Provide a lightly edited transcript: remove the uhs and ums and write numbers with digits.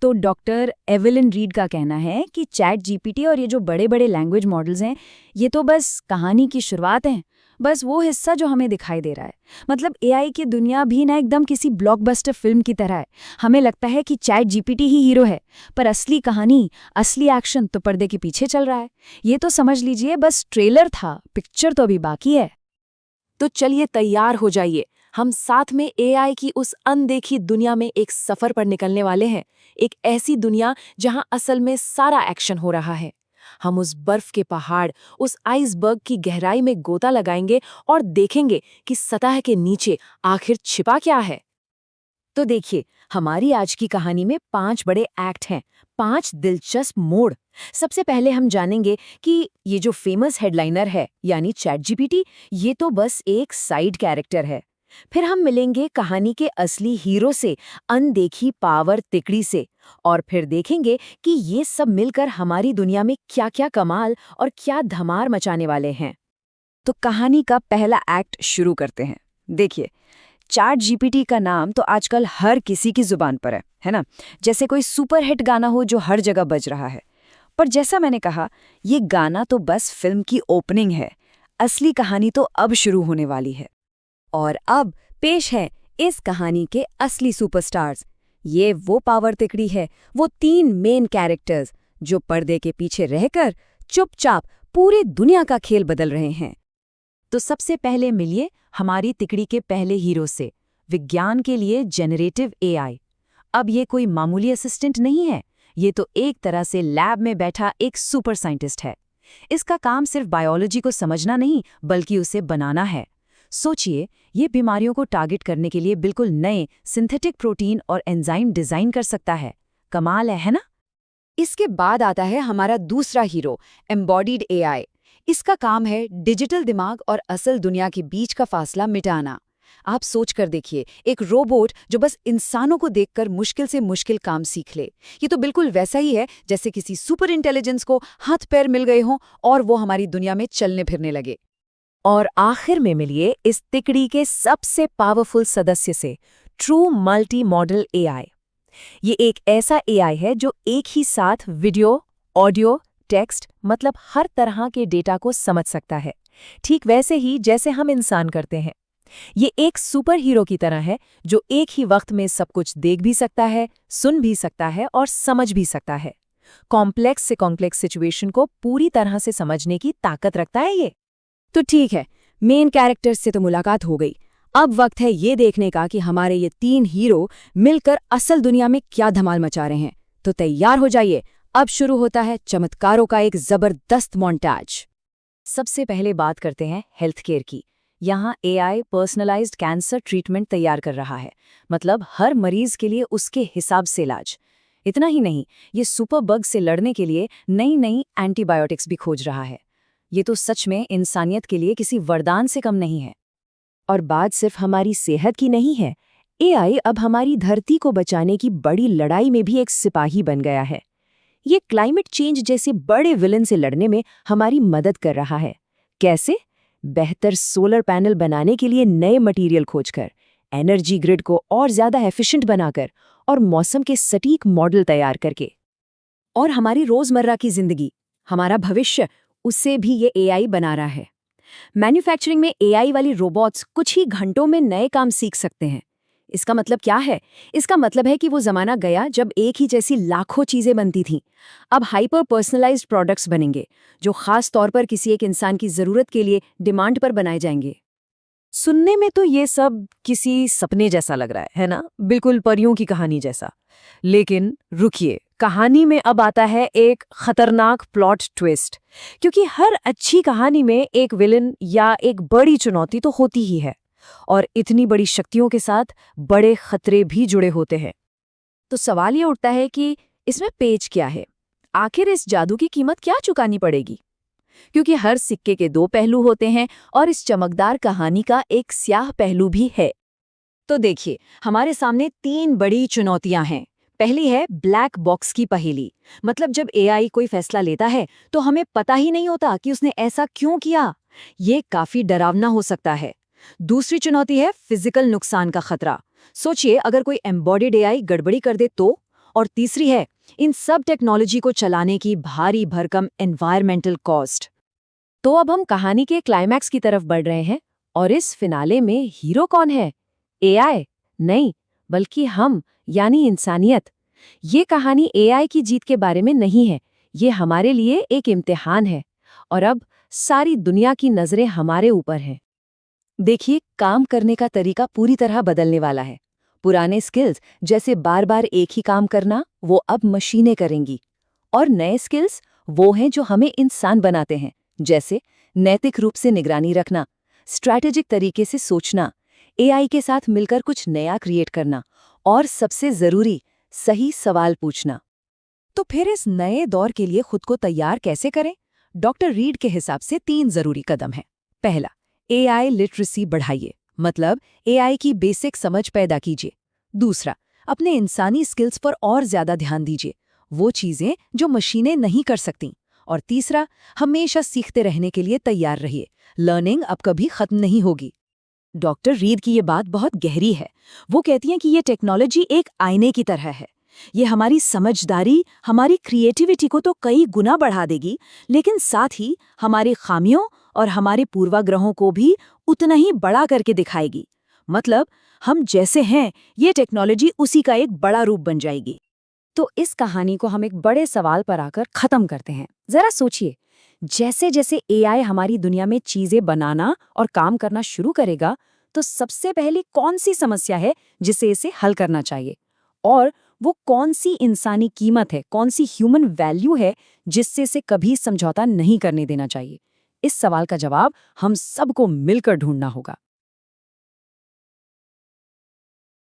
तो doctor Evelyn read का कहना है कि चैट जीपीटी और ये जो बड़े बड़े लैंग्वेज मॉडल्स हैं, ये तो बस कहानी की शुरुआत है, बस वो हिस्सा जो हमें दिखाई दे रहा है। मतलब एआई की दुनिया भी ना एकदम किसी ब्लॉकबस्टर फिल्म की तरह है। हमें लगता है कि चैट जीपीटी ही हीरो है, पर असली कहानी, असली एक्शन तो पर्दे के पीछे चल रहा है। ये तो समझ लीजिए बस ट्रेलर था, पिक्चर तो अभी बाकी है। तो चलिए तैयार हो जाइए, हम साथ में एआई की उस अनदेखी दुनिया में एक सफर पर निकलने वाले हैं। एक ऐसी दुनिया जहां असल में सारा एक्शन हो रहा है। हम उस बर्फ के पहाड़, उस आइसबर्ग की गहराई में गोता लगाएंगे और देखेंगे कि सतह के नीचे आखिर छिपा क्या है। तो देखिए, हमारी आज की कहानी में 5 बड़े एक्ट हैं, 5 दिलचस्प मोड़। सबसे पहले हम जानेंगे कि ये जो फेमस हेडलाइनर है यानी चैट जीपीटी, ये तो बस एक साइड कैरेक्टर है। फिर हम मिलेंगे कहानी के असली हीरो से, अनदेखी पावर तिकड़ी से, और फिर देखेंगे कि ये सब मिलकर हमारी दुनिया में क्या-क्या कमाल और क्या धमार मचाने वाले हैं। तो कहानी का पहला एक्ट शुरू करते हैं। देखिए, चैट जीपीटी का नाम तो आजकल हर किसी की जुबान पर है ना? जैसे कोई सुपर हिट गाना हो जो हर जगह बज रहा है। पर जैसा मैंने कहा, ये गाना तो बस फिल्म की ओपनिंग है। असली कहानी तो अब शुरू होने वाली है। और अब पेश है इस कहानी के असली सुपरस्टार्स। ये वो पावर तिकड़ी है, वो 3 मेन कैरेक्टर्स जो पर्दे के पीछे रहकर चुपचाप पूरी दुनिया का खेल बदल रहे हैं। तो सबसे पहले मिलिए हमारी तिकड़ी के पहले हीरो से, विज्ञान के लिए जेनरेटिव एआई। अब ये कोई मामूली असिस्टेंट नहीं है, ये तो एक तरह से लैब में बैठा एक सुपर साइंटिस्ट है। इसका काम सिर्फ बायोलॉजी को समझना नहीं, बल्कि उसे बनाना है। सोचिए, ये बीमारियों को टारगेट करने के लिए बिल्कुल नए सिंथेटिक प्रोटीन और एंजाइम डिजाइन कर सकता है। कमाल है ना? इसके बाद आता है हमारा दूसरा हीरो, एम्बॉडीड एआई। इसका काम है डिजिटल दिमाग और असल दुनिया के बीच का फासला मिटाना। आप सोच कर देखिए, एक रोबोट जो बस इंसानों को देखकर मुश्किल से मुश्किल काम सीख ले। ये तो बिल्कुल वैसा ही है जैसे किसी सुपर इंटेलिजेंस को हाथ पैर मिल गए हों और वो हमारी दुनिया में चलने फिरने लगे। और आखिर में मिलिए इस तिकड़ी के सबसे पावरफुल सदस्य से, ट्रू मल्टी मॉडल एआई। ये एक ऐसा एआई है जो एक ही साथ वीडियो, ऑडियो, टेक्स्ट, मतलब हर तरह के डेटा को समझ सकता है, ठीक वैसे ही जैसे हम इंसान करते हैं। ये एक सुपर हीरो की तरह है जो एक ही वक्त में सब कुछ देख भी सकता है, सुन भी सकता है और समझ भी सकता है। कॉम्प्लेक्स से कॉम्प्लेक्स सिचुएशन को पूरी तरह से समझने की ताकत रखता है ये। तो ठीक है, मेन कैरेक्टर्स से तो मुलाकात हो गई। अब वक्त है ये देखने का कि हमारे ये 3 हीरो मिलकर असल दुनिया में क्या धमाल मचा रहे हैं। तो तैयार हो जाइए, अब शुरू होता है चमत्कारों का एक जबरदस्त मोन्टाज। सबसे पहले बात करते हैं हेल्थ केयर की। यहाँ एआई पर्सनलाइज्ड कैंसर ट्रीटमेंट तैयार कर रहा है, मतलब हर मरीज के लिए उसके हिसाब से इलाज। इतना ही नहीं, ये सुपर बग से लड़ने के लिए नई नई एंटीबायोटिक्स भी खोज रहा है। ये तो सच में इंसानियत के लिए किसी वरदान से कम नहीं है। और बात सिर्फ हमारी सेहत की नहीं है, एआई अब हमारी धरती को बचाने की बड़ी लड़ाई में भी एक सिपाही बन गया है। ये क्लाइमेट चेंज जैसे बड़े विलन से लड़ने में हमारी मदद कर रहा है। कैसे? बेहतर सोलर पैनल बनाने के लिए नए मटेरियल खोजकर, एनर्जी ग्रिड को और ज्यादा एफिशिएंट बनाकर और मौसम के सटीक मॉडल तैयार करके। और हमारी रोजमर्रा की जिंदगी, हमारा भविष्य, उसे भी ये एआई बना रहा है। मैन्युफैक्चरिंग में एआई वाली रोबोट्स कुछ ही घंटों में नए काम सीख सकते हैं। इसका मतलब क्या है? इसका मतलब है कि वो जमाना गया जब एक ही जैसी लाखों चीजें बनती थीं। अब हाइपर पर्सनलाइज्ड प्रोडक्ट्स बनेंगे जो खास तौर पर किसी एक इंसान की जरूरत के लिए डिमांड पर बनाए जाएंगे। सुनने में तो ये सब किसी सपने जैसा लग रहा है ना? बिल्कुल परियों की कहानी जैसा। लेकिन रुकिए, कहानी में अब आता है एक खतरनाक प्लॉट ट्विस्ट। क्योंकि हर अच्छी कहानी में एक विलन या एक बड़ी चुनौती तो होती ही है, और इतनी बड़ी शक्तियों के साथ बड़े खतरे भी जुड़े होते हैं। तो सवाल ये उठता है कि इसमें पेच क्या है? आखिर इस जादू की कीमत क्या चुकानी पड़ेगी? क्योंकि हर सिक्के के 2 पहलू होते हैं और इस चमकदार कहानी का एक स्याह पहलू भी है। तो देखिए, हमारे सामने 3 बड़ी चुनौतियां हैं। पहली है ब्लैक बॉक्स की पहेली, मतलब जब एआई कोई फैसला लेता है तो हमें पता ही नहीं होता कि उसने ऐसा क्यों किया। ये काफी डरावना हो सकता है। दूसरी चुनौती है फिजिकल नुकसान का खतरा। सोचिए, अगर कोई एम्बॉडीड एआई गड़बड़ी कर दे तो, और तीसरी है इन सब टेक्नोलॉजी को चलाने की भारी भरकम एनवायरमेंटल कॉस्ट। तो अब हम कहानी के क्लाइमैक्स की तरफ बढ़ रहे हैं और इस फिनाले में हीरो कौन है? एआई? नहीं, बल्कि हम, यानी इंसानियत। ये कहानी एआई की जीत के बारे में नहीं है, ये हमारे लिए एक इम्तिहान है और अब सारी दुनिया की नजरें हमारे ऊपर हैं। देखिए, काम करने का तरीका पूरी तरह बदलने वाला है। पुराने स्किल्स जैसे बार बार एक ही काम करना, वो अब मशीनें करेंगी। और नए स्किल्स वो हैं जो हमें इंसान बनाते हैं, जैसे नैतिक रूप से निगरानी रखना, स्ट्रैटेजिक तरीके से सोचना, एआई के साथ मिलकर कुछ नया क्रिएट करना और सबसे जरूरी, सही सवाल पूछना। तो फिर इस नए दौर के लिए खुद को तैयार कैसे करें? डॉक्टर रीड के हिसाब से 3 जरूरी कदम हैं। पहला, एआई लिटरेसी बढ़ाइए, मतलब एआई की बेसिक समझ पैदा कीजिए। दूसरा, अपने इंसानी स्किल्स पर और ज्यादा ध्यान दीजिए, वो चीजें जो मशीनें नहीं कर सकती। और तीसरा, हमेशा सीखते रहने के लिए तैयार रहिए, लर्निंग अब कभी खत्म नहीं होगी। डॉक्टर रीड की ये बात बहुत गहरी है। वो कहती हैं कि ये टेक्नोलॉजी एक आईने की तरह है। ये हमारी समझदारी, हमारी क्रिएटिविटी को तो कई गुना बढ़ा देगी, लेकिन साथ ही हमारी खामियों और हमारे पूर्वाग्रहों को भी उतना ही बड़ा करके दिखाएगी। मतलब हम जैसे हैं, ये टेक्नोलॉजी उसी का एक बड़ा रूप बन जाएगी। तो इस कहानी को हम एक बड़े सवाल पर आकर खत्म करते हैं। जरा सोचिए, जैसे जैसे एआई हमारी दुनिया में चीजें बनाना और काम करना शुरू करेगा, तो सबसे पहली कौन सी समस्या है जिसे इसे हल करना चाहिए? और वो कौन सी इंसानी कीमत है, कौन सी ह्यूमन वैल्यू है जिससे इसे कभी समझौता नहीं करने देना चाहिए? इस सवाल का जवाब हम सबको मिलकर ढूंढना होगा।